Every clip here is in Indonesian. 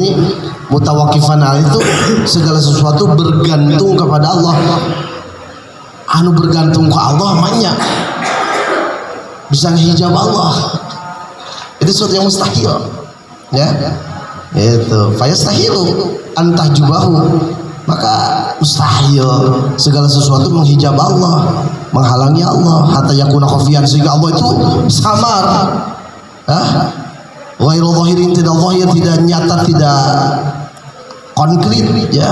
ini mutawakifan itu segala sesuatu bergantung kepada Allah. Anu bergantung ke Allah banyak bisa ngehijab Allah. Itu sesuatu yang mustahil, ya. Itu fayastahilu antah jubahu, maka mustahil segala sesuatu menghijab Allah, menghalangi Allah, hatta yakuna khafiyan, sehingga Allah itu samar. Ghairu zahirin, tidak zahir, tidak nyata, tidak konkret, ya.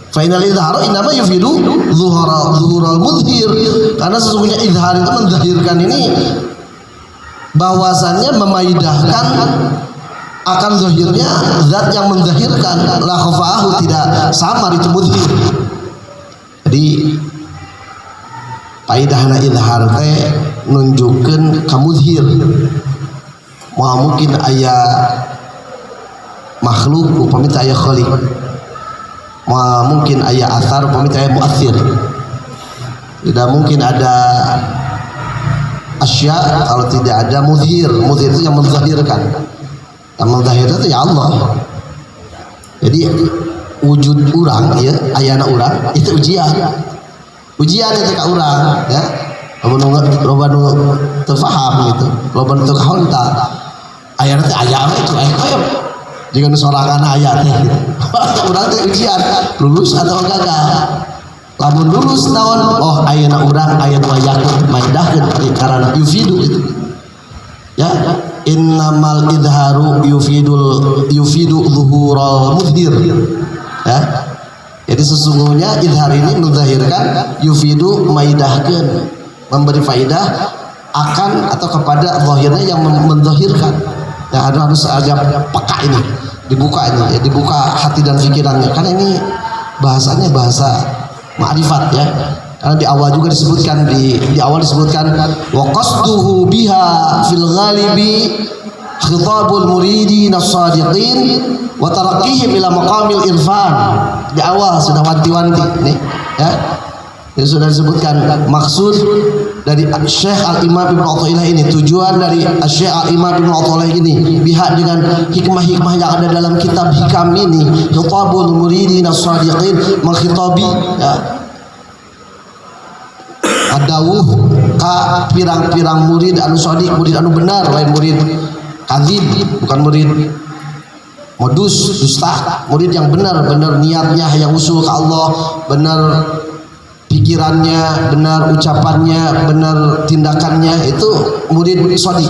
Fa inal idhara innama yufidu zuhural mudhir, karena sesungguhnya idhar itu menzahirkan ini bahwasannya memaidahkan akan zahirnya zat yang menzahirkan, la khafa'ahu, tidak samar itu mudhir. Jadi faidahna idhar teh nunjukkeun ka mudhir. Mau mungkin aya makhluk upami teh aya khaliq, mau mungkin aya athar upami teh aya muathir. Tidak mungkin ada asya kalau tidak ada mudhir. Mudhir itu yang menzahirkan. Yang menzahirkan itu ya Allah. Jadi wujud orang, ya, ayana orang itu ujian itu ka orang, ya. Loba nu teu paham gitu, loba nu teu kahonta. Ayana teh aya itu aya jika nu sorangan aya teh gitu. Urang teh ujian lulus atau gagal. Lamun lulus naon, oh ayeuna urang aya nu yakin maidahkeun karena yufidu itu. Ya, innamal idharu yufidu zuhural mudhir. Ya. Jadi sesungguhnya idhar ini menzahirkan, yufidu maidahkeun, memberi faidah akan atau kepada zahirnya yang menzahirkan. Ya, harus agak peka ini, dibuka ini, ya, dibuka hati dan pikirannya, karena ini bahasanya bahasa ma'rifat, ya. Karena di awal juga disebutkan, di awal disebutkan wa qasduhu biha fil ghalibi khitabul muridin as-sadiqin wa taraqqihim ila maqamil irfan. Di awal sudah wanti-wanti nih, ya. Jadi sudah disebutkan maksud dari Syekh Al-Imam Ibnu Athaillah ini, tujuan dari Syekh Al-Imam Ibnu Athaillah ini biha dengan hikmah-hikmah yang ada dalam kitab hikam ini, khitabul muridin as-sadiqin, menghitabi, ya, adawuh ka pirang-pirang murid anu shadiq, murid anu benar, lain murid kadzib, bukan murid modus, dusta, murid yang benar-benar niatnya yang usul ke Allah, benar pikirannya, benar ucapannya, benar tindakannya, itu murid shadiq.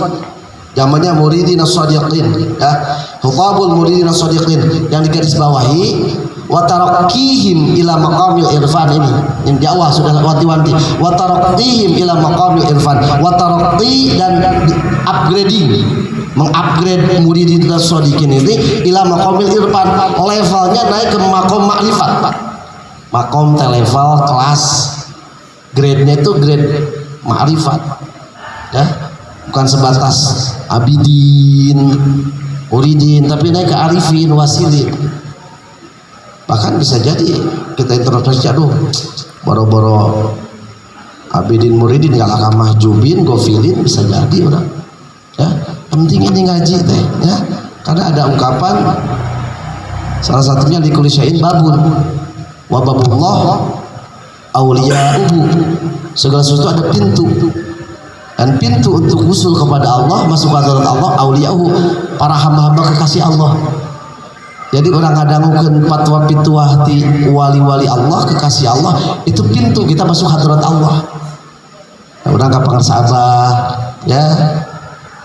Zamannya muridin as-shadiqin, ya. Hutabul muridin as-shadiqin yang digarisbawahi wa taraqqihim ila maqamil irfan ini. Yang di awal sudah wanti-wanti. Wa taraqqihim ila maqamil irfan. Wa taraqqi dan upgrading, mengupgrade muridin as-shadiqin ini ila maqamil irfan, levelnya naik ke maqam ma'rifat. Makom level kelas, grade-nya itu grade ma'rifat, ya, bukan sebatas abidin, muridin, tapi naik ke arifin, wasilin. Bahkan bisa jadi kita introspeksi, aduh, boro-boro abidin muridin gak lakah mahjubin, gofilin, bisa jadi orang, ya. Penting ini ngaji teh, ya, karena ada ungkapan salah satunya di kulisain babun. Wa babullah awliya'uhu, segala sesuatu ada pintu, dan pintu untuk usul kepada Allah, masuk ke hadirat Allah, awliya'uhu, para hamba-hamba kekasih Allah. Jadi orang ngadangukeun fatwa pituah ti wali-wali Allah, kekasih Allah, itu pintu kita masuk hadirat Allah. Nah, orang kapangan sahabat, ya,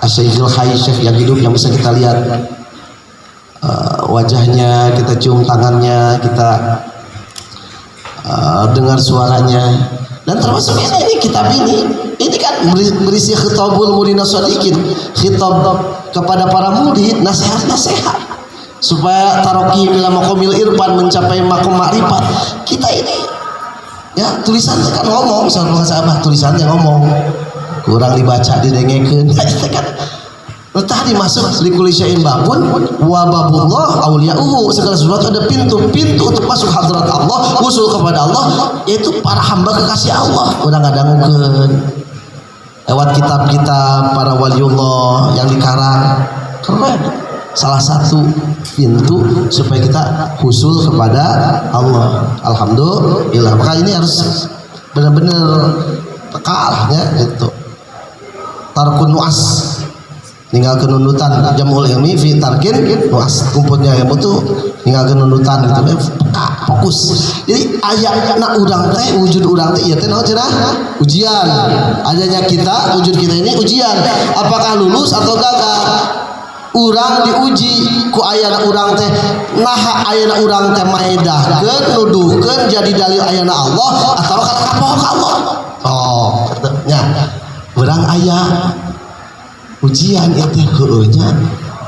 Asy-Syekhul Hayy, Syekh yang hidup yang bisa kita lihat wajahnya, kita cium tangannya, kita dengar suaranya, dan termasuk ini kitab ini kan berisi khitabul muridin as-shadiqin, khitab kepada para murid, nasihat-nasihat supaya taroqi ila maqamil irfan, mencapai maqam ma'rifat. Kita ini, ya, tulisannya kan ngomong, sahabat, tulisannya ngomong, kurang dibaca, didengekeun, kan letak dimasuk di kulisain babun wa babullah awliya'uhu, segala sesuatu ada pintu untuk masuk hadrat Allah, usul kepada Allah, yaitu para hamba kekasih Allah. Udah ngadangukeun lewat kitab-kitab para waliullah yang dikarang, keren. salah satu pintu supaya kita husul kepada Allah. Alhamdulillah. Maka ini harus benar-benar peka ya gitu. Tarkun nuas, tinggal kenunutan jamul ilmi fi tarkin nuas, kumpulnya yang betul tinggal kenunutan gitu. Peka, fokus. Jadi ayatna urang teh, wujud urang teh ieu teh naon cenah? Ujian. Adanya kita, wujud kita ini ujian. Apakah lulus atau gagal? Urang diuji ku ayana urang teh naha ayana urang teh maedahkeun nuduhkeun jadi dalil ayana Allah atau kana kapoho ka Allah. Oh, nya urang aya ujian ieu teh heueuh nya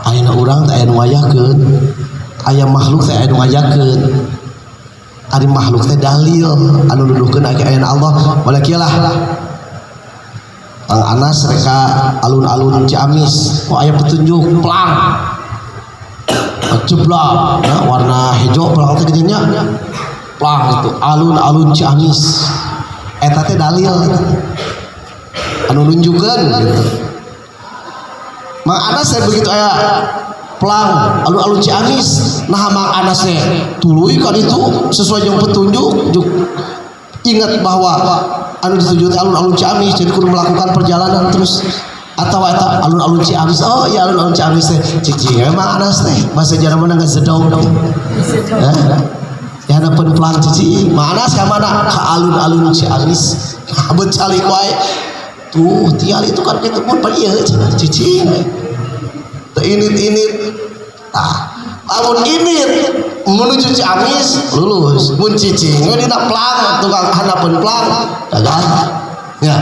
ayana urang teh aya nu ngayakeun, aya makhluk teh aya nu ngayakeun. Ari makhluk teh dalil anu nuduhkeun ayana Allah. Walakilah Kang Anas reka alun-alun Ciamis, oh aya petunjuk pelang, ceblak, ya, warna hijau pelang teh gitunya, pelang itu alun-alun Ciamis, eta teh dalil, anu nunjukkeun gitu. Mang Anas teh begitu aya pelang alun-alun Ciamis, nah Mang Anas teh tuluy ka ditu sesuai jeung petunjuk, ingat bahwa anu dituju alun-alun Ciamis jadi kudu melakukan perjalanan terus atau eta alun-alun Ciamis. Oh iya alun-alun Ciamis teh cicing memang Anas teh bahasa Jawa mana ngezedong ya hadapan pelang cicing Mang Anas ka mana ka alun-alun Ciamis abet calik wae tuh tial itu kan kitu pun pa ieu cicing teu init-init lamun init menuju Ciamis lulus, mun cicing dina pelang tukang hanapeun pelang gagal. Ya.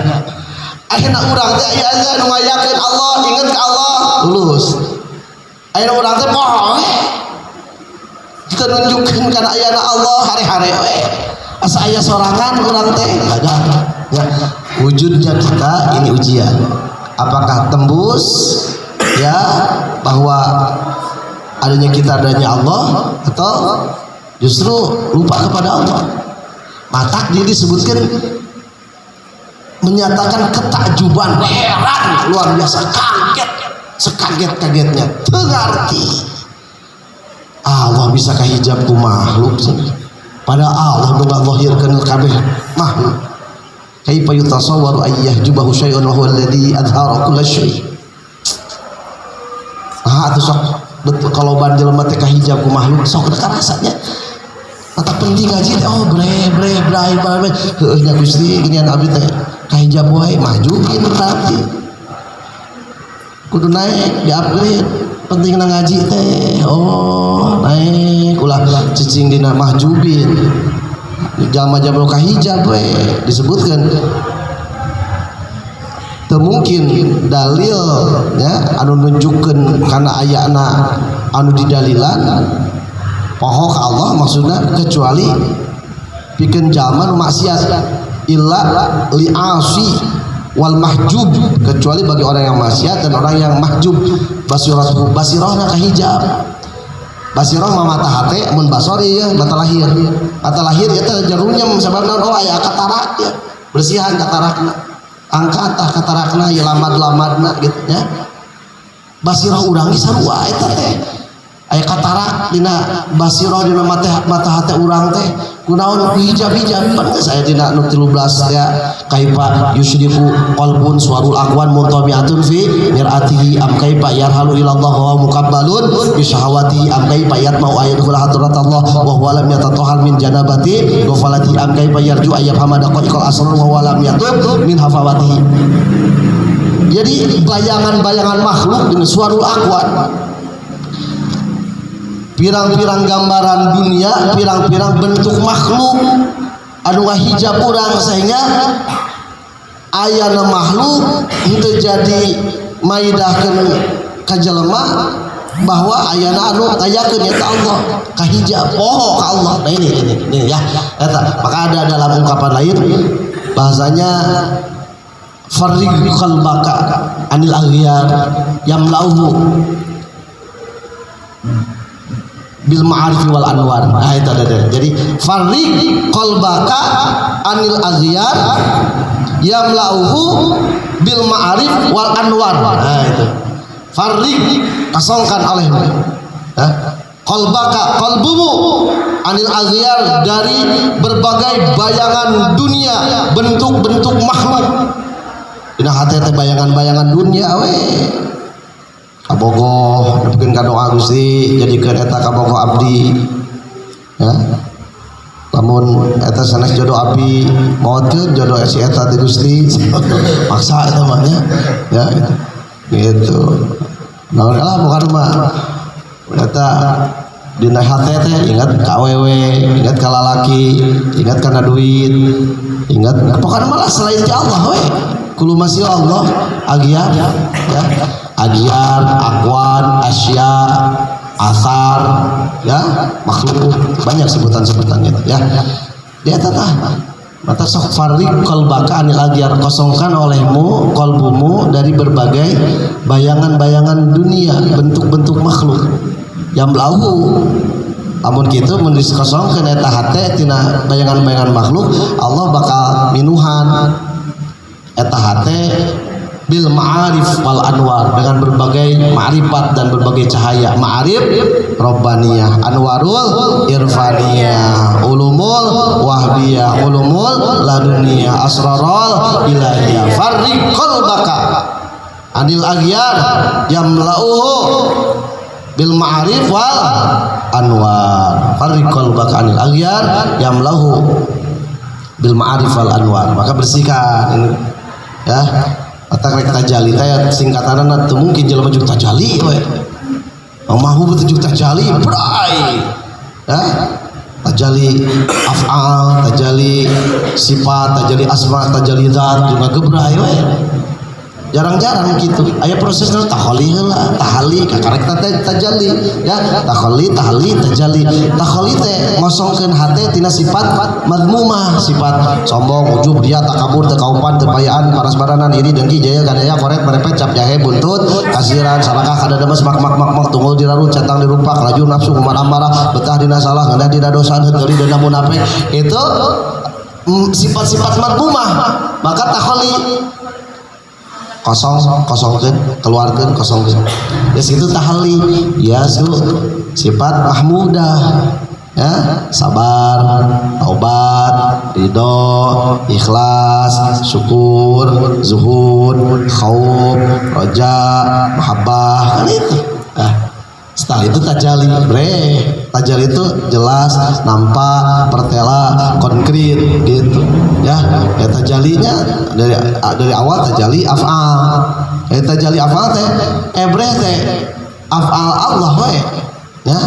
Akhirna urang teh aya aja nu ngayakeun Allah, inget ka Allah, lulus. Ayeuna urang teh poho we. Kita nunjukkeun kana ayana Allah hare-hare we. Asa aya sorangan urang teh gagal. Ya. Wujudnya kita ini ujian. Apakah tembus ya bahwa adanya kita adanya Allah atau justru lupa kepada Allah. Mata dia disebutkan menyatakan ketakjuban, heran luar biasa, kaget, sekaget-kagetnya, tengarti Allah bisa kahijab ku makhluk pada Allah nu ngahirkeun kabeh makhluk. Kaifa yutasawwaru ayyahjubahu syai'un wa huwa alladzi adhara kulla syai'. Atuh sok betul kalau banjel mah teh kahijab ku makhluk sok teu karasanya. Mata penting ngaji teh oh bray heueuh nya Gusti ginian abdi teh kahijab wae majukeun berarti. Kudu naik di-upgrade pentingna ngaji teh. Oh, naik ulah cicing dina mahjubin. Jalma-jalma kahijab we disebutkan mungkin dalil ya anu nunjukkeun kana ayana anu didalilan poho ka Allah maksudna kecuali pikeun jalma maksiat illa li'asi wal mahjub, kecuali bagi orang yang maksiat dan orang yang mahjub basirahna kahijab. Basirah mah mata hate mun basori ya mata lahir ya teh jarunyem sababna oh aya katarak ya bersihan katarakna angkat katarakna ya lamad-lamadna gitu ya. Basirah urang ge sarua eta teh aya katarak dina basirah dina mata hate urang teh kunaon hijab-hijab pan saya dina nu 13 ya kaifa yusyriku qalbun suarul aqwan mutabi'atun fi mir'atihi am kaifa yarhalu ila Allah wa muqabbalun bi syahawatihi am kaifa yatma'u ayadkhul hadratallah wa huwa lam yatatahhar min janabati ghafalati am kaifa yarju ayyab hamada qaiqal asrar wa huwa lam yatub min hafawatihi. Jadi bayangan-bayangan makhluk ini suarul aqwan, pirang-pirang gambaran dunia, pirang-pirang bentuk makhluk anu ngahijab urang sehingga ayana makhluk henteu jadi maidahkeun ka jelema bahwa ayana anu ngayakeun eta Allah kahijab poho ka Allah. Nah ini ya eta maka ada dalam ungkapan lain bahasanya farrig qalbaka anil aghyar yamlauhu bil ma'arif wal anwar. Nah itu ada. Jadi farriq qalbaka anil aghyar yamlauhu bil ma'arif wal anwar. Nah itu farrik kosongkan olehmu qalbaka qalbumu anil aghyar dari berbagai bayangan dunia, bentuk-bentuk makhluk. Dina hati teh bayangan-bayangan dunia we kabogoh nepikeun ka doa Gusti jadikeun eta kabogoh abdi ya. Lamun eta sanes jodoh abdi maotkeun jodoh si eta ti Gusti paksa eta mah ya gitu. Naon lah bukan mah eta dina hate teh ingat ka awewe, ingat ka lalaki, ingat kana duit, ingat pokokna malah selain ti Allah we. Kulo masih Allah agiar ya. Agiar, akwan, asya, asar ya, makhluk banyak sebutan-sebutannya ya. Dia tah mata sok farrik qalbaka anil agiar kosongkan olehmu kolbumu dari berbagai bayangan-bayangan dunia, bentuk-bentuk makhluk yang lahu. Lamun kitu mun dikosongkeun eta hate tina bayangan-bayangan makhluk, Allah bakal minuhan eta hate bil ma'arif wal anwar dengan berbagai ma'rifat dan berbagai cahaya. Ma'arif robbaniyah, anwarul irfaniyah, ulumul wahbiyah, ulumul laduniyah, asrarul ilahiyah. Farrik qalbaka anil aghyar yamlauhu bil ma'arif wal anwar. Farrik qalbaka anil aghyar yamlauhu bil ma'arif wal anwar. Maka bersihkan ini ya. Atau rek tajali teh singkatanna teu mungkin jelema juk tajali we. Mahu betul juk tajali bray. Ya. Tajali af'al, tajali sifat, tajali asma, tajali zat juga gebray we. Jarang-jarang gitu. Aya prosesna takhali heula, tahali kakarek tajali ya. Takhali, tahali, tajali. Takhali teh ngosongkeun hate tina sifat madmumah, sifat sombong, ujub, riya, takabur, teu kaupan, teu payaan, paras baranan, iri, dengki, jaya, ganaya, koret, merepet, cap jahe, buntut, kasiran, sarakah, kadadames, mak, tunggul dirarut, catang dirumpak, laju nafsu, kuman amarah, betah dina salah, ngendah dina dosa, heuli dina munafik. Itu sifat-sifat madmumah. Maka takhali kosongkeun keluarkeun kosongkeun ya situ tahali ya su sifat mahmudah ya sabar taubat ridho ikhlas syukur zuhud khauf roja mahabbah kan itu setelah itu tajali tajali itu jelas nampak pertela konkret gitu ya tajalinya dari awal tajali af'al tajali af'al teh teh af'al Allah we ya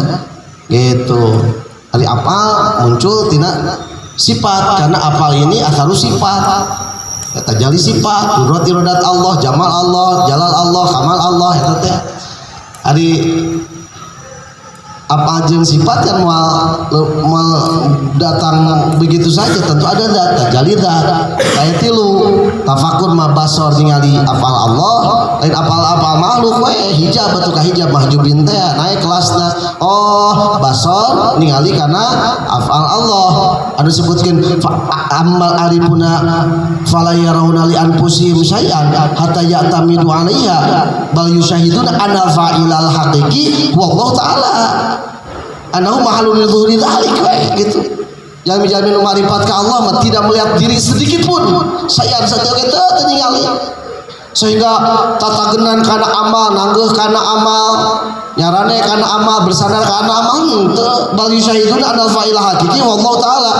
gitu dari af'al muncul tina sifat karena af'al ini asalu sifat tajali sifat qudrati rodat Allah jamal Allah jalal Allah kamal Allah eta teh ari apa jeung sifat yang mau datang begitu saja tentu ada zat tajali zat kayak tilu tafakur ma basor ningali afal Allah lain afal makhluk we hijab atuh ka hijab mahjubin teh naik kelasna basor ningali kana afal Allah anu disebutkeun amal arifuna fala yarawna li anfusihim syai'an hatta ya'tamidu 'alaiha bal yusyahiduna anal fa'ilal haqiqi wallahu ta'ala anahu mahalun lidzuhuri dzalik gitu. Yang menjalmi marifat ka Allah mah tidak melihat diri sedikit pun. Saya saja kita ningali. Sehingga tatagenan kana amal, nanggeuh kana amal, nyarane kana amal, bersandar kana amal teu bal yusyahiduna anal fa'ilah haqiqi wallahu taala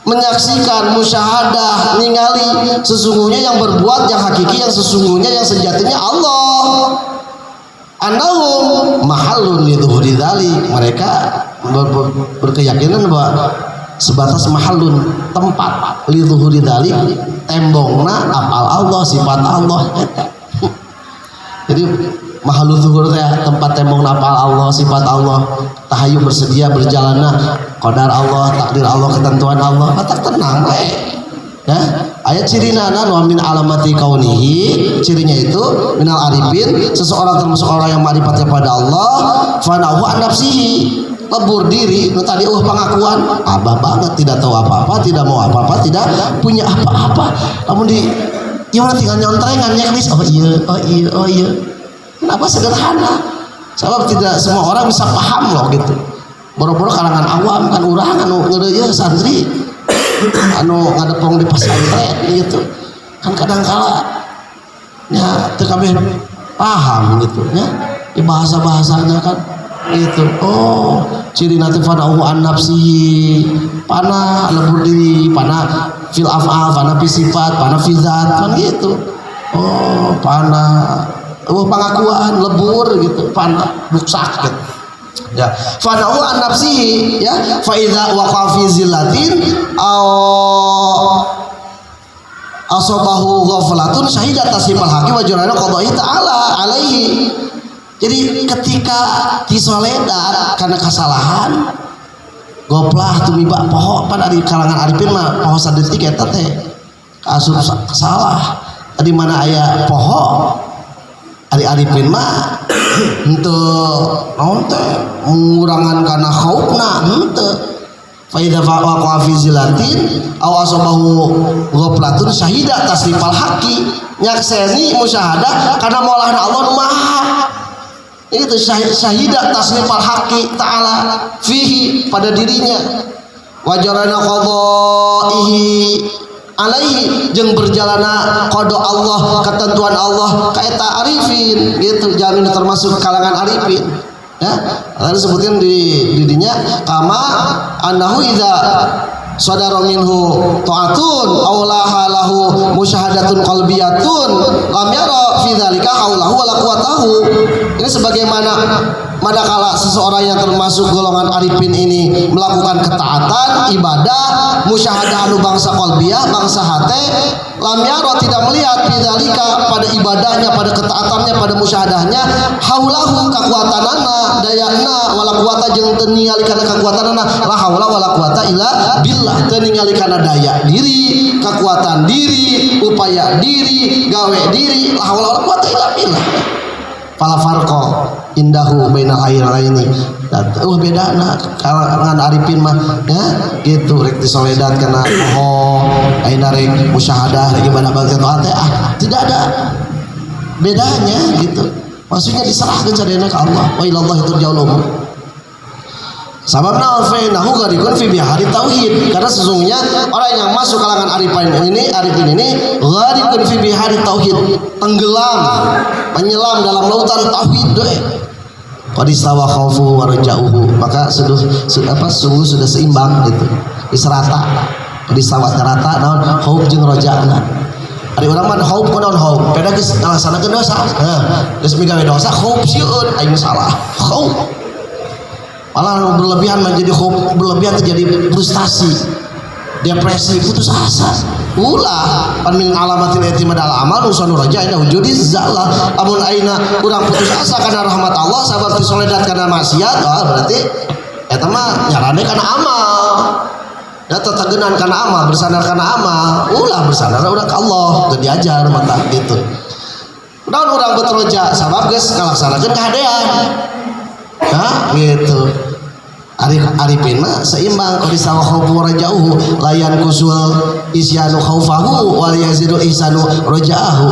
menyaksikan musyahadah ningali sesungguhnya yang berbuat yang hakiki yang sesungguhnya yang sejatinya Allah. Annahum mahallun lidzuhuri dzalik mereka berkeyakinan bahwa sebatas mahallun tempat lidzuhuri dzalik tembongna afal Allah sifat Allah jadi mahallun zuhur teh tempat tembongna afal Allah sifat Allah tahayu bersedia berjalanna qadar Allah takdir Allah ketentuan Allah matak tenang bae ya ayat cirina wa min alamati kaunihi cirinya itu minal arifin seseorang termasuk orang yang ma'rifatnya pada Allah fanahu an nafsihi lebur diri nu tadi pengakuan abah banget tidak tahu apa-apa tidak mau apa-apa tidak punya apa-apa namun di ieu tinggal nyontrengan nyeklis oh iya kenapa sederhana? Sebab tidak semua orang bisa paham loh gitu. Boro-boro kalangan awam kan urang anu ngeureuyeuh santri anu ngadepong di pesantren gitu. Kan kadang-kala nya teu kabeh paham gitu nya. Di bahasa-bahasanya kan gitu. Oh, ciri nanti fana'uhu an nafsihi, pana lebur diri, pana fil af'al, pana fi sifat, pana fi zat, kan gitu. Oh, pana pengakuan lebur gitu, pana buksak gitu. Ya, fana'uhu an nafsihi ya, fa idza waqa fi zillatin asabahu ghaflatun syahidat tasrifal hakim wa jurana qada'i ta'ala alaihi. Jadi ketika disoledat karena kesalahan goplah tumiba poho pan di kalangan arifin mah poho sadetik eta teh asup salah di mana aya poho ari arifin mah henteu naon teh ngurangan kana khaufna henteu fa idza waqa fi zilatin aw asabahu ghaflatun syahida tasrifal haqi nyakseni musyahadah kana maulana Allah nu maha itu syahidat tasnifal haqqi ta'ala fihi pada dirinya wajarana qadaihi alaihi jeung berjalana qada Allah ketentuan Allah ka eta arifin gitu jamin termasuk kalangan arifin ya tadi sebutkan di dinya kama annahu idza sadara minhu ta'atun aw lahu musyahadatun qalbiyatun lam yara fi dzalika haulahu wala quwatahu. Ini sebagaimana manakala seseorang yang termasuk golongan arifin ini melakukan ketaatan ibadah musyahadah anu bangsa qalbiyah bangsa hate lam yara tidak melihat fi dzalika pada ibadahnya pada ketaatannya pada musyahadahnya haulahu kakuatanana dayana wala quwata jeung teu ningali kana kakuatanana la haula wala quwata illa billah teu ningali kana daya diri kekuatan diri upaya diri gawe diri la haula wala quwata illa billah. Fala farqa indahu bainal aini bedana kalangan arifin mah ya gitu rek disoledat kana poho ayeuna rek musyahadah rek ibadah bagja taat tidak ada bedanya gitu maksudnya diserahkeun sadayana ka Allah wa ilallahi turja'ul umur. Sababna fainahu gharikun fi bihari tauhid karena sesungguhnya orang yang masuk kalangan arifin ini gharikun fi bihari tauhid tenggelam menyelam dalam lautan tauhid qad istawa khaufu wa raja'uhu maka sungguh sudah seimbang gitu diserata qad istawa rata naon khauf jeung raja'na ari urang mah khauf kunaon khauf beda geus ngalaksanakeun dosa geus migawe dosa khauf sieun aing salah khauf malah berlebihan menjadi khauf berlebihan terjadi frustasi depresi putus asa ulah pan min alamatil i'timad al amal usanu raja ina wujudi zallah amun aina urang putus asa karena rahmat Allah sabab disoledat karena maksiat berarti eta mah nyarane kana amal ya tetagenan kana amal bersandar kana amal ulah bersandar urang ka Allah teu diajar mata gitu naon urang betroja sabab geus ngalaksanakeun kahadean gitu arifin mah seimbang qad istawa khaufu wa raja'uhu layan kusul isyanu khaufahu wal yazidu ihsanu raja'ahu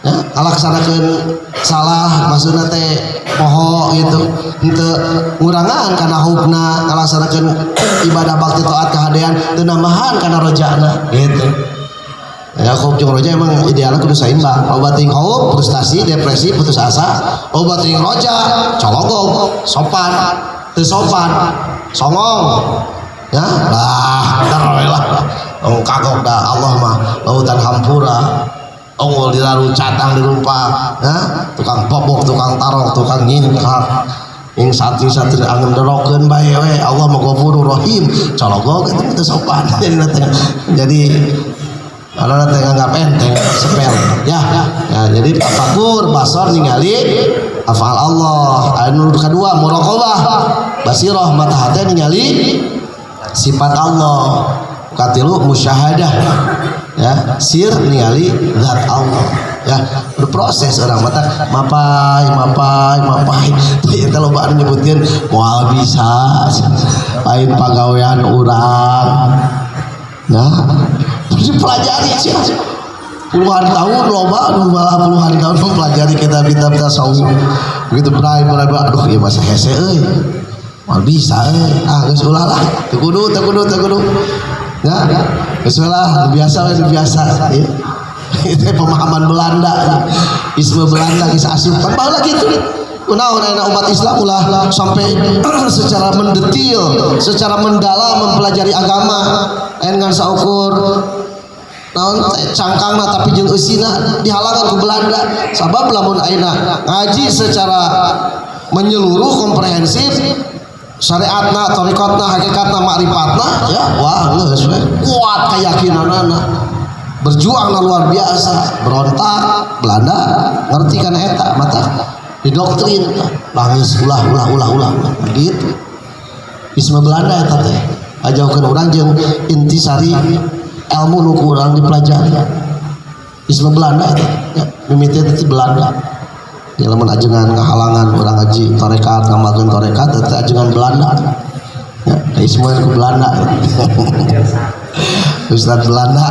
ya ngalaksanakeun salah maksudna teh poho gitu henteu ngurangan kana hubna ngalaksanakeun ibadah bakti taat kahadean teu nambahan kana raja'na gitu ya khauf jeung raja emang idealna kudu seimbang obat ting khauf frustasi depresi putus asa obat ting raja cologog sopan teu sopan songong ya lah bener lah kagok dah Allah mah lautan hampura ongol dilaru catang dirumpa ya tukang bobok tukang tarong tukang nyingkak yang satri-satri angin derokeun bae we Allah mah Ghafurur Rahim cologog itu teu sopan jadi kalau nanti nganggap enteng sepel ya jadi tafakur basar ningali afal Allah anu kedua muraqabah basirah mata hati ningali sifat Allah katilu musyahadah ya sir ningali zat Allah ya berproses orang mata mapai eta loba anu nyebutkeun moal bisa lain pagawean urang nah dipelajari sih puluhan tahun loba malah puluhan tahun mempelajari kitab-kitab tasawuf begitu berai aduh ieu masa hese euy mal bisa geus ulah lah teu kudu ya geus ulah biasa ya itu pemahaman Belanda isme Belanda geus asupan baheula kitu kunaon ayeuna umat Islam ulah sampai secara mendetil secara mendalam mempelajari agama dengan saukur naon cangkangna tapi jeung eusina dihalangan ku Belanda sabab lamun ayeuna ngaji secara menyeluruh komprehensif syariatna tarekatna hakikatna ma'rifatna ya wah geus we kuat keyakinanana berjuangna luar biasa berontak Belanda ngerti kana eta mata didoktrin langis ulah gitu isme Belanda eta teh ajaukeun urang jeung intisari ilmu nu kurang dipelajari isme Belanda itu ya mimiti itu Belanda ya lamun ajengan ngahalangan urang ngaji tarekat ngamalkeun tarekat eta ajengan Belanda ya isme ku Belanda Ustaz Belanda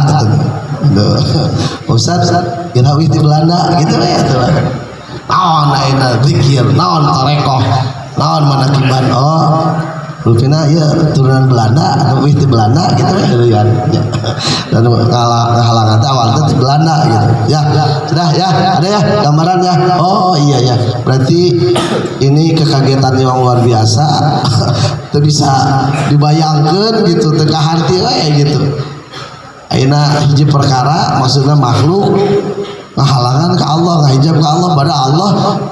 Ustaz girawi di Belanda gitu ya tuh naon ayeuna zikir naon tarekoh naon manakiban rupina ya turunan Belanda anu di Belanda gitu ya dan ngahalangan teh awal teh di Belanda gitu ya sudah ya ada ya gambaran ya oh iya ya berarti ini kekagetan yang luar biasa teu bisa dibayangkeun gitu teu kaharti we gitu ayeuna hiji perkara maksudna makhluk ngahalangan ka Allah ngahijab ka Allah pada Allah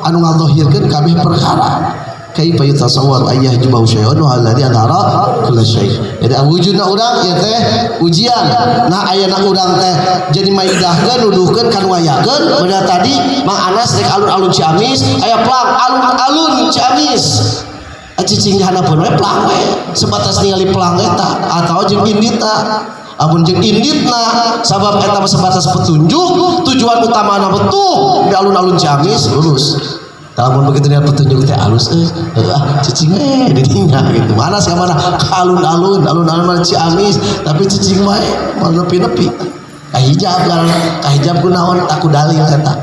anu ngadzohirkeun kabeh perkara kaifa yatasawwar ayyah jubahu syai'un wa alladhi adhara kullu syai'. Jadi wujudna urang ieu teh ujian. Nah ayeuna urang teh jadi maidahkeun nuduhkeun kan wayakeun bener tadi Mang Anas rek alun-alun Ciamis aya plang alun-alun Ciamis. Cicing dihandapun we plang we sebatas ningali plang eta atawa jeung inditna. Amun jeung inditna sabab eta sebatas petunjuk tujuan utamana betul di alun-alun Ciamis lurus. Kalau begitu dia petunjuk teh halus cicing didinya gitu mana sih mana alun-alun mana Ciamis tapi cicing wae mau nepi-nepi kahijab kunaon aku dalil eta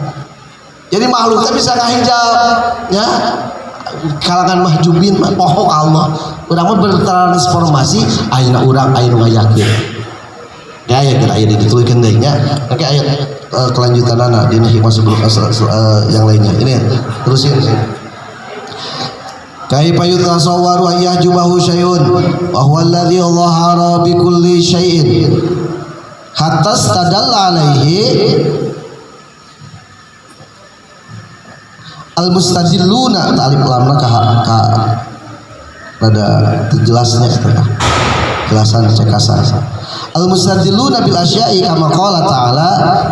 jadi makhluk teh bisa kahijab ya kalangan mahjubin mah poho Allah urang mah bertransformasi ayeuna urang ayeuna ngayakeun ya aya kira aya ditulikeun deui nya oke aya kelanjutan anak di hikmah sebelum yang lainnya ini terusin kaifa yutasawwaru ayyahjubahu syai'un wa huwa alladhi dhahara bi kulli syai'in hatta stadalla alaihi al mustadilluna ta'alif lamna ka pada jelasnya itu jelasan cekasan al-mustadilluna bil asya'i kama qala ta'ala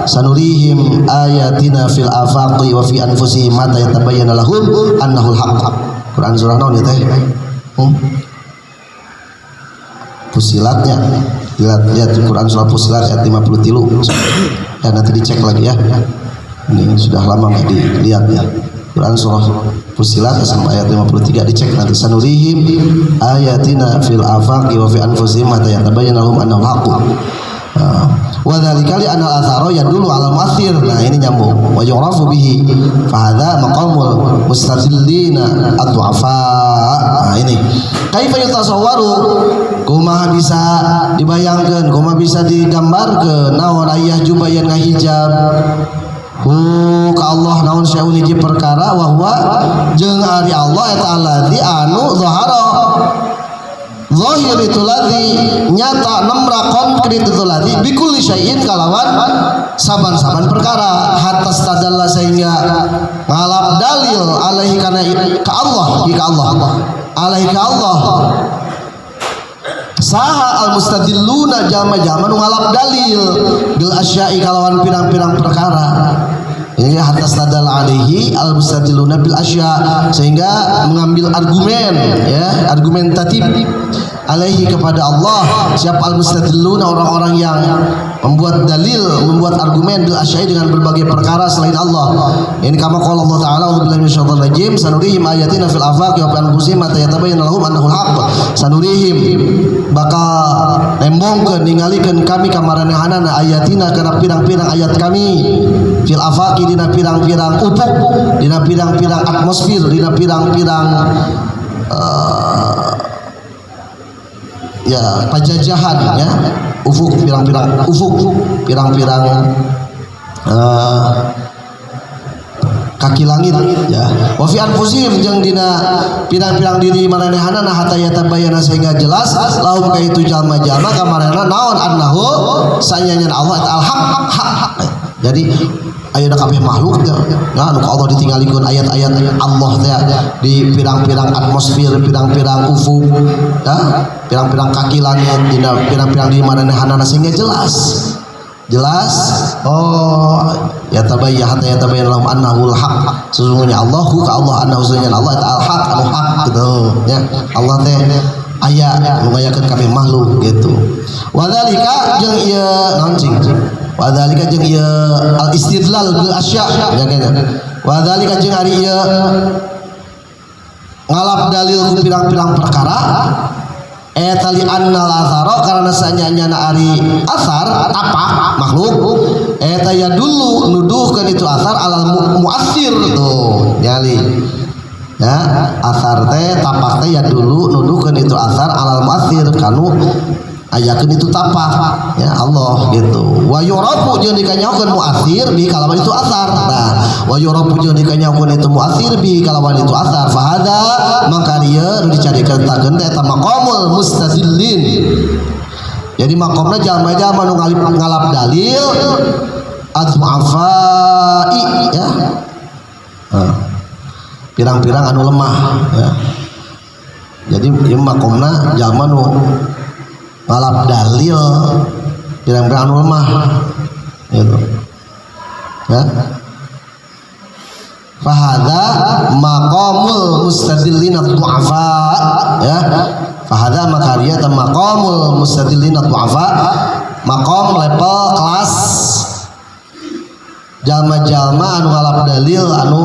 sanurihim ayatina fil afaqi wa fi anfusihim hatta yatabayyana lahum annahu al-haqq. Quran surah naon teh? Fusilatnya. Lihat Quran surah Fusilat ayat 53. Ya nanti dicek lagi ya. Ini sudah lama enggak dilihat ya. Quran surah Fusilat ayat 53 dicek nanti sanurihim ayatina fil afaqi wa fi anfusihim hatta yatabayyana lahum annahu al-haqq. Wa dzalika li anal athara yadullu ala mathir. Nah ini nyambung wa yu'rafu bihi fa hadza maqamul mustadillina ad-du'afa. Nah ini kaifa yatasawwaru kumaha bisa dibayangkeun kumaha bisa digambarkeun naon ayah jubayan ngahijab ka Allah naon syai'un hiji perkara wa huwa jeung ari Allah eta alladzi anu zahara zahir itu ladzi nyata nemrakon kitu ladzi bikulli syai'in kalawan saban-saban perkara hatta stadalla sehingga ngalap dalil alaihi kana ka Allah alaihi ka Allah saha al mustadilluna jama-jama nu ngalap dalil bil asya'i kalawan pirang-pirang perkara ini hatta stadal alaihi al mustadilluna bil asya sehingga mengambil argumen ya argumentatif alaihi kepada Allah siapa al mustadilluna orang-orang yang membuat dalil, membuat argumen bil asyai dengan berbagai perkara selain Allah. Ini kama qala Allah Ta'ala a'udzubillahi minasyaitonir rajim sanurihim ayatina fil afaqi wa fi anfusihim hatta yatabayyana lahum annahu al-haq. Sanurihim bakal nembongkeun ningalikeun kami ka maranehanana ayatina kana pirang-pirang ayat kami fil afaqi dina pirang-pirang ufuk, dina pirang-pirang atmosfer, dina pirang-pirang ya pajajahan ya ufuk pirang-pirang kaki langit ya wa fi anfusihim jeung dina pirang-pirang diri maranehanana hatta yatabayyana sehingga jelas lahum ka itu jalma-jalma ka maranehanana naon annahu sayanyan Allah al-haq. Jadi ayeuna kabeh makhluk teh ya anu Allah ditinggalikeun ayat-ayat Allah teh di pirang-pirang atmosfer, pirang-pirang ufuk ya, pirang-pirang kaki langit, dina pirang-pirang di maranehanana sehingga jelas oh ya tabayyana lahum annahu al-haq sesungguhnya Allahu ka Allah annahu sesungguhnya Allah al-haq anu haq gitu ya Allah teh aya nu ngayakeun kabeh makhluk gitu. Wadzalika jeung ieu naon cing wadzalika jeung ieu al-istidlal bil asya ya kan. Wadzalika jeung ari ieu ngalap dalil ku pirang-pirang perkara tali annal athara karena sanyana ari asar tapak makhluk ya dulu nuduhkeun itu asar alal muassir tuh nyali ya asar teh tapak teh ya dulu nuduhkeun itu asar alal muassir kanu ayakeun itu tapak ya Allah gitu. Wa yurafu jeung dikanyaokeun muassir bi kalawan itu asar. Nah, wa yurafu jeung dikanyaokeun itu muassir bi kalawan itu asar. Fahada mangka ieu nu dicaritakeun teh eta maqamul mustadillin. Jadi maqamna jalma-jalma nu ngalap dalil adzu'afai ya. Pirang-pirang anu lemah ya. Jadi ieu maqamna jalma nu ngalap dalil pirang-pirang anu lemah gitu ya. Fahadha maqamul mustadillin ad-du'afa ya. Fahadha maka dia maqamul mustadillin ad-du'afa, maqam level kelas jalma-jalma anu ngalap dalil anu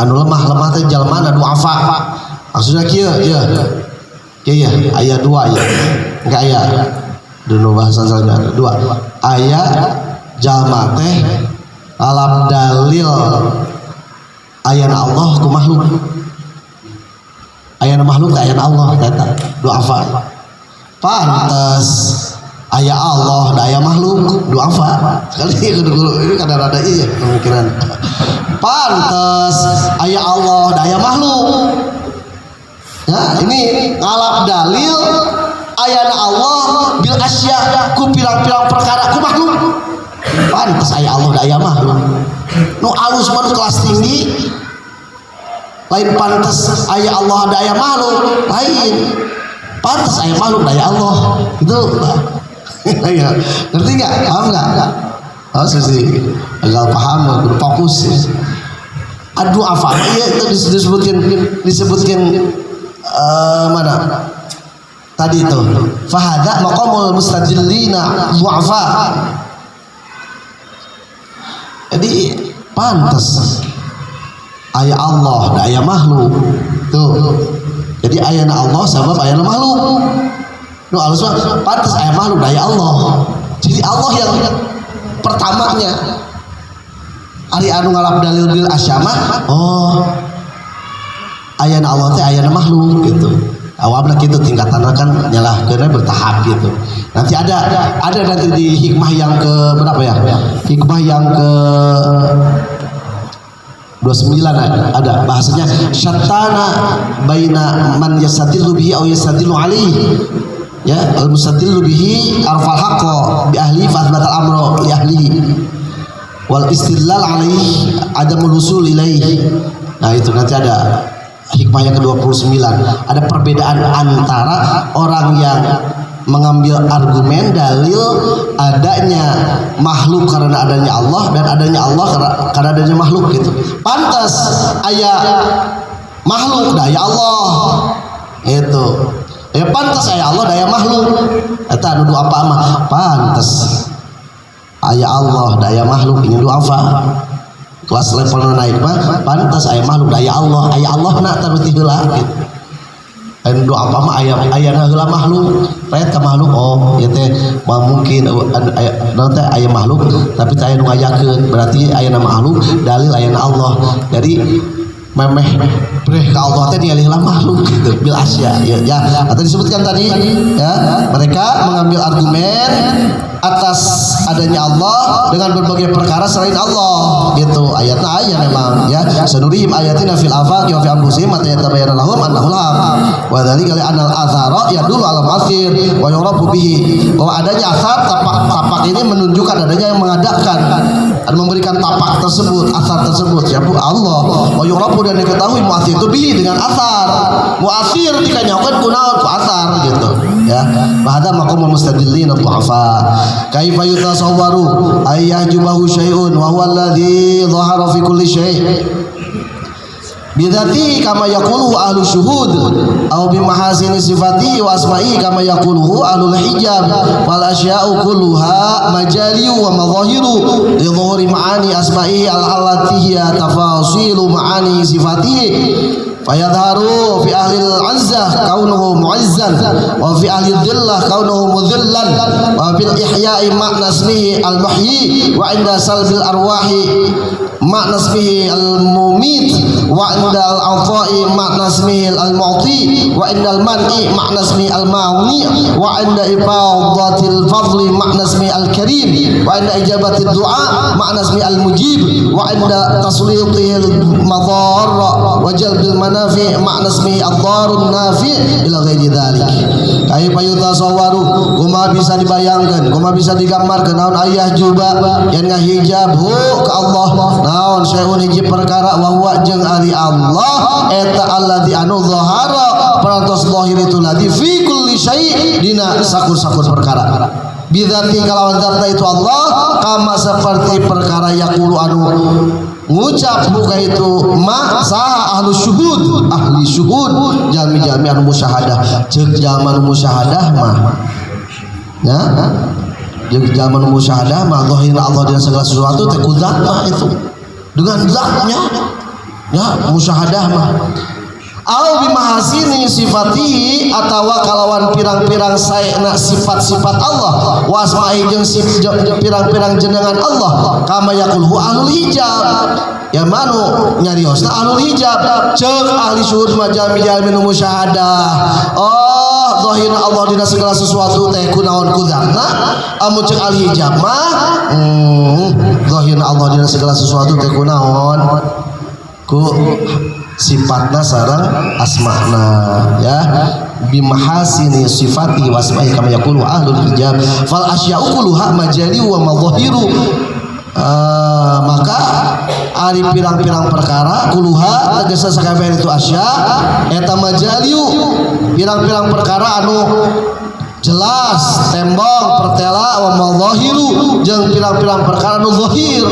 lemah teh jalma anu du'afa. Maksudnya kieu ya ayat 2 ya enggak ayat dulu bahasa saja 2 ayat jalma teh alap dalil ayat Allah ku makhluk ayat makhluk ayat Allah eta du'afa pantes ayat Allah da ayat makhluk du'afa sekali ini kadang-kadang iya kemungkinan pantes ayat Allah da ayat makhluk. Nah, ini ngalap dalil ayana Allah bil asya ku pirang-pirang perkara ku makhluk. Pantes aya Allah da aya makhluk. Nu alus mah kelas tinggi. Lain pantes aya Allah da aya makhluk, lain. Pantes aya makhluk da aya Allah. Itu ya. Ngerti enggak? Paham enggak? Oh, sih. Agak paham, berfokus. Aduh apa? Iya itu disebutkan mana tadi itu fahada maqamul mustadillina du'afa. Jadi pantas aya Allah da aya makhluk tuh. Jadi ayana Allah sabab ayana makhluk nu alus pantas aya makhluk da aya Allah. Jadi Allah yang pertamanya ari anu ngalap dalil bil asyama oh ayana Allah teh ayana makhluk gitu. Awalnya gitu tingkatannya kan nyalahkeunna bertahap gitu. Nanti ada nanti di hikmah yang ke berapa ya? Hikmah yang ke 29 ada bahasanya syattana baina man yastadillu bihi aw yastadillu alaihi. Ya, al-mustadillu bihi arfal haqqo bi ahli fa athbata al-amra li ahlihi. Wal istidlal alaihi adamul usul ilaihi. Nah, itu nanti ada hikmah yang ke-29. Ada perbedaan antara orang yang mengambil argumen dalil adanya makhluk karena adanya Allah dan adanya Allah karena adanya makhluk gitu. Pantas aya makhluk daya Allah. Itu. Ya pantas aya Allah daya makhluk. Eta nu apa mah pantas. Aya Allah daya makhluk ini apa? Kelas levelna naik mah pantas aya makhluk daya Allah. Aya Allah na tanu ti heula gitu. Anu apa mah aya heula makhluk. Paet ka makhluk oh ieu teh mungkin aya naon teh aya makhluk tapi teh aya nu ngayakeun berarti aya makhluk dalil aya Allah. Jadi memeh breh ka Allah teh ningali heula makhluk gitu bil asya ya atau disebutkan tadi ya mereka mengambil argumen atas adanya Allah dengan berbagai perkara selain Allah gitu ayatnya aya memang ya sanurihim ayatina fil afaqi wa fi anfusihim hatta yatabayyana lahum annahu al-haq wa dzalika li anna al-athara yadullu ala al-masir wa yurabu bihi bahwa adanya asar tapak ini menunjukkan adanya yang mengadakan dan memberikan tapak tersebut asar tersebut siapa Allah wa yurabu dan diketahui muasir itu bihi dengan asar muasir dikanyakan kunaon ku asar gitu ya bahada maqamul mustadillin ad-du'afa kaifa yutasawwaru ayyahjubahu syai'un wa huwa alladhi dhahara fi kulli syai' bidzati kama yaquluhu ahlu syuhud aw bi mahasini sifati wa asma'i kama yaquluhu ahlul hijab wal asya'u kulluha majaliu wa madhahiru li dhuhuri ma'ani asma'i allati hiya tafasilu ma'ani sifatihi fayadharu fi ahli al-'izzah kaunuhu mu'izzan wa fi ahli dhillah kaunuhu mudhillan wa fil ihya'i ma'na ismihi al-muhyi wa 'inda salbil arwahi ma'na ismihi al-mumit wa 'inda al-'ata'i ma'na ismihi al-mu'ti wa 'inda al-man'i ma'na ismihi al-ma'ni wa 'inda ifadatil fadli ma'na ismihi al-karim wa 'inda ijabati ad-du'a ma'na ismihi al-mujib wa 'inda taslitihi al-madar wa jalbil nafi makna ismi ad-darun nafi ila ghairi dzalik kaifa yutasawwaru kuma bisa dibayangkan kuma bisa digambarkeun naon ayah juba yang ngahijab hu ka Allah naon syai'un hiji perkara wa huwa jeung ari Allah eta alladzi anu zahara parantos zahir itu ladzi fi kulli syai' dina sakur-sakur perkara bidzati kalawan zat itu Allah kama seperti perkara yaqulu anu ngucap buka itu ma saha ahli syuhud jami-jami anu musyahadah ceuk zaman musyahadah mah ya ceuk zaman musyahadah mah zahirna Allah dengan segala sesuatu teh kudzat mah itu dengan zatnya ya musyahadah mah au bimahasini sifatihi atawa kalawan pirang-pirang saena sifat-sifat Allah wa asma'i jeung pirang-pirang jenengan Allah kama yaqulu ahlul hijab ya manu nyariosna ahlul hijab ceuk ahli syuhud majami jalmi musyahadah oh zahirna Allah dina segala sesuatu teh kunaon kudzatna amun ceuk ahli hijab mah zahirna Allah dina segala sesuatu teh kunaon ku sifatna sareng asma'na ya bimahasini sifati wasma'i kama yaqulu ahlul hijab fal asya'u kulluha majali wa madhahiru maka ari pirang-pirang perkara kulluha tegasna sakabeh itu asya eta majaliu pirang-pirang perkara anu jelas tembong pertela wa madhahiru jeung pirang-pirang perkara anu zahir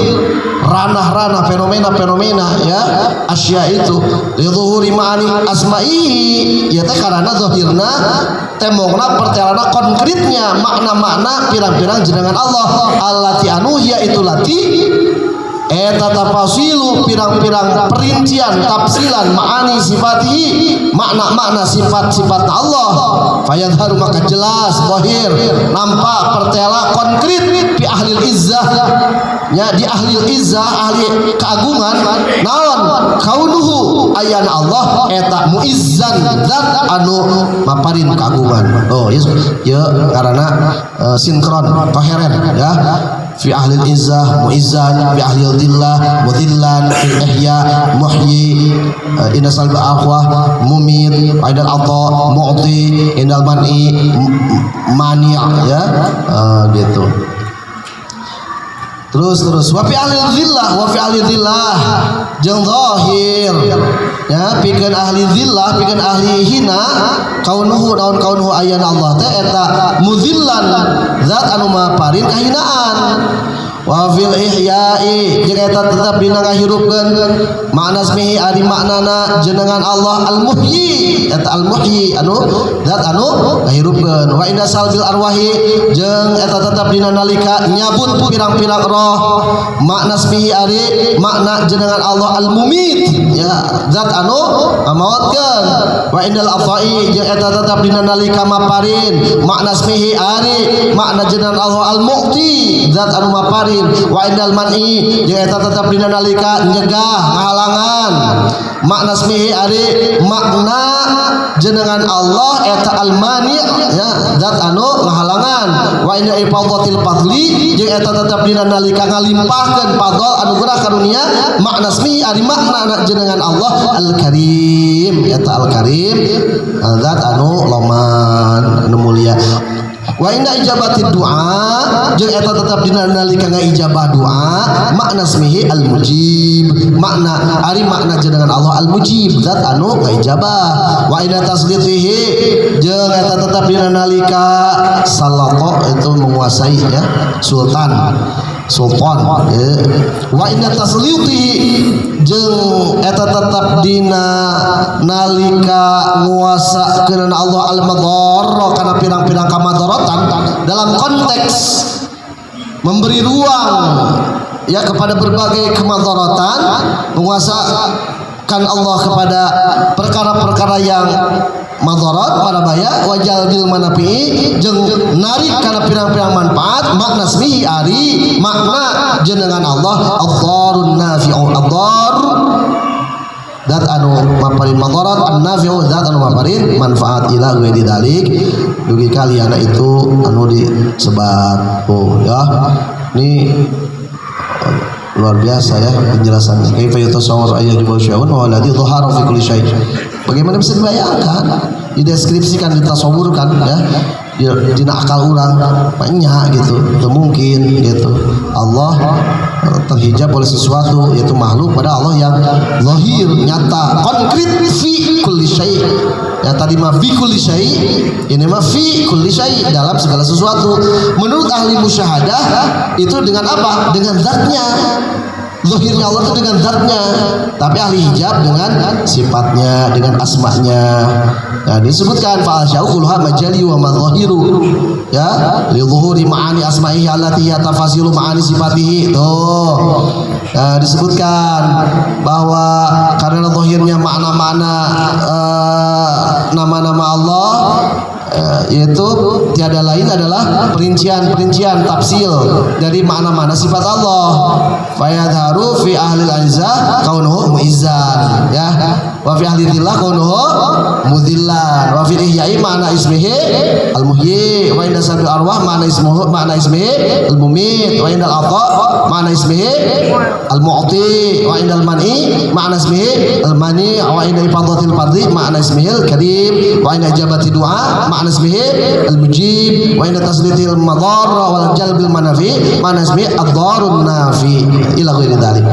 ranah-ranah fenomena-fenomena ya asya itu lidzuhuri ma'ani asma'i ya teh karana zahirna tembongna pertelana konkretnya makna-makna pirang-pirang jenengan Allah allati anu ya itu lati eta tafasilu pirang-pirang perincian tafsilan ma'ani sifatihi makna-makna sifat-sifat Allah fayadharu maka jelas zahir nampak pertela konkret fi ahli izzah ya di ahli izzah ahli keagungan naon kaunuhu ayan Allah eta muizzan zat anu maparin keagungan oh ya karena sinkron koheren ya fi ahli izzah muizzan fi ahli dhillah mudhillan fil ihya muhyi inna salba akhwah mumit aidal ata mu'ti indal man'i mani' ya gitu terus wa fi ahli dhillah jeung zahir ya pikeun ahli dhillah pikeun ahli hina kaunuhu naon kaunuhu ayana Allah teh eta mudhillan zat anu maparin kahinaan wa fil ihya'i jeung eta tetep dina ngahirupkeun makna ismihi ari maknana jenengan Allah al-muhyi eta al-muhyi anu zat anu ngahirupkeun wa inda salbil arwahi jeung eta tetep dina nalika nyabut pirang-pirang roh makna ismihi ari makna jenengan Allah al-mumit ya zat anu ngamaotkeun wa indal afai jeung eta tetep dina nalika maparin makna ismihi ari makna jenengan Allah al-mu'ti zat anu maparin wa indal man'i jeung eta tetep dina nalika nyegah ngahalangan makna ismihi ari makna jenengan Allah eta al-mani ya zat anu ngahalangan wa inda ifadatil fadli jeung eta tetep dina nalika ngalimpahkeun fadl anugerah karunia makna ismihi ari makna jenengan Allah al-karim eta al-karim zat anu loman anu mulia wa inda ijabati doa jeung eta tetep dina nalika ngaijabah doa makna ismihi al-mujib makna ari makna jenengan Allah al-mujib zat anu ngaijabah wa inda taslitihi jeung eta tetep dina nalika salata itu menguasai ya sultan ya. Wa inda taslitihi jeung eta tetep dina nalika nguasakeun Allah al-madharra kana pirang-pirang kamadaratan dalam konteks memberi ruang ya kepada berbagai kemadaratan menguasakan Allah kepada perkara-perkara yang madarat pada bahaya wajal bil manafi jeung narik kana pirang-pirang manfaat makna ismihi ari makna jenengan Allah ad-darun nafi'u ad-dar zat anu maparin madarat an-nafi'u zat anu maparin manfaat ila ghairi dalik dugi kaliana itu anu disebat ya ini luar biasa ya penjelasannya kaifa yatasawwar ayyuhu syai'un wa alladhi dhahara fi kulli syai'. Bagaimana bisa dibayangkan, dideskripsikan, ditasawurkan ya dina akal orang banyak gitu, itu mungkin gitu. Allah terhijab oleh sesuatu yaitu makhluk pada Allah yang zahir, nyata, konkret fi kulli syai'. Ya tadi mah fi kulli syai', ini mah fi kulli syai' dalam segala sesuatu. Menurut ahli musyahadah itu dengan apa? Dengan zatnya. Zahirnya Allah itu dengan zatnya, tapi ahli hijab dengan sifatnya, dengan asma'nya. Nah, disebutkan fa syauqulha majali wa madzahiru ya li zuhuri ma'ani asma'ihi allati yatafasilu ma'ani sifatihi. Tuh. Nah, disebutkan bahwa karena zahirnya makna-makna nama-nama Allah yaitu tiada lain adalah perincian-perincian tafsil dari makna-makna sifat Allah. Fayadharu fi ahli al-izzah kaunuhu muizzan ya wa fi ahli dhillah kaunuhu mudhillan wa fi ihya'i makna ismihi al-muhyi wa inda sabil arwah makna ismihi al-mumit wa inda al-ata makna ismihi al-mu'ti wa inda al-man'i makna ismihi al-mani wa inda ifadatil fadli makna ismihi al-karim wa inda ijabati du'a makna ismihi al-mujib wa inda taslitil madar wal jalbil manafi makna ismihi ad-darun nafi ila ghairi dzalik.